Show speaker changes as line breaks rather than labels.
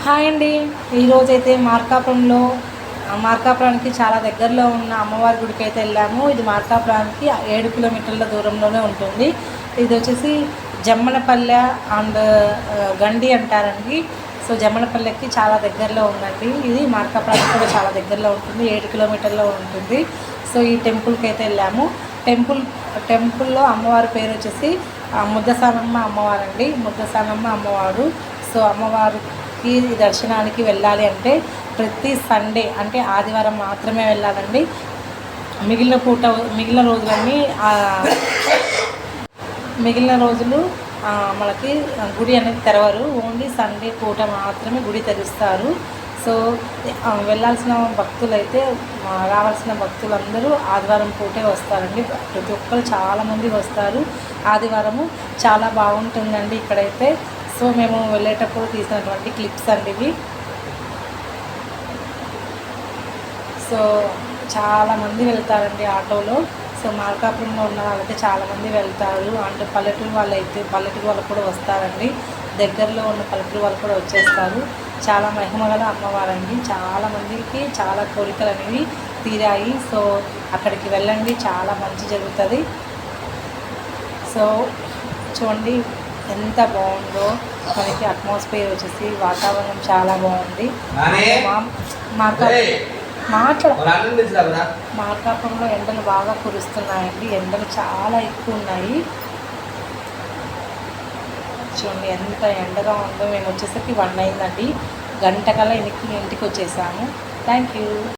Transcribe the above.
Hi అండి. ఈరోజైతే మార్కాపురానికి చాలా దగ్గరలో ఉన్న అమ్మవారి గుడికి అయితే వెళ్ళాము. ఇది మార్కాపురానికి 7 కిలోమీటర్ల దూరంలోనే ఉంటుంది. ఇది వచ్చేసి జమ్మలపల్లె అండ్ గండి అంటారండి. సో జమ్మలపల్లెకి చాలా దగ్గరలో ఉందండి. ఇది మార్కాపురానికి కూడా చాలా దగ్గరలో ఉంటుంది, 7 కిలోమీటర్లో ఉంటుంది. సో ఈ టెంపుల్కి అయితే వెళ్ళాము. టెంపుల్లో అమ్మవారి పేరు వచ్చేసి ముద్దసానమ్మ అమ్మవారు అండి. ముద్దసానమ్మ అమ్మవారు. సో అమ్మవారికి దర్శనానికి వెళ్ళాలి అంటే ప్రతి సండే అంటే ఆదివారం మాత్రమే వెళ్ళాలండి. మిగిలిన రోజులు మనకి గుడి అనేది తెరవరు. ఓన్లీ సండే పూట మాత్రమే గుడి తెరుస్తారు. సో వెళ్ళాల్సిన భక్తులైతే రావాల్సిన భక్తులందరూ ఆదివారం పూటే వస్తారండి. ప్రతి ఒక్కరు చాలామంది వస్తారు. ఆదివారము చాలా బాగుంటుందండి ఇక్కడైతే. సో మేము వెళ్ళేటప్పుడు తీసినటువంటి క్లిప్స్ అండి ఇవి. సో చాలామంది వెళ్తారండి ఆటోలో. సో మార్కాపురంలో ఉన్న వాళ్ళైతే చాలామంది వెళ్తారు. అంటే పల్లెటూరు వాళ్ళు కూడా వస్తారండి. దగ్గరలో ఉన్న పల్లెటూరు వాళ్ళు కూడా వచ్చేస్తారు. చాలా మహిమగల అమ్మవారండి. చాలామందికి చాలా కోరికలు అనేవి తీరాయి. సో అక్కడికి వెళ్ళండి, చాలా మంచి జరుగుతుంది. సో చూడండి ఎంత బాగుందో మనకి అట్మాస్ఫియర్ వచ్చేసి, వాతావరణం చాలా బాగుంది. మార్కాపురంలో ఎండలు బాగా కురుస్తున్నాయండి. ఎండలు చాలా ఎక్కువ ఉన్నాయి. చూడండి ఎంత ఎండగా ఉందో. మేము వచ్చేసరికి 1 అయిందండి. గంటకల్లా ఇంటికి వచ్చేసాము. Thank you.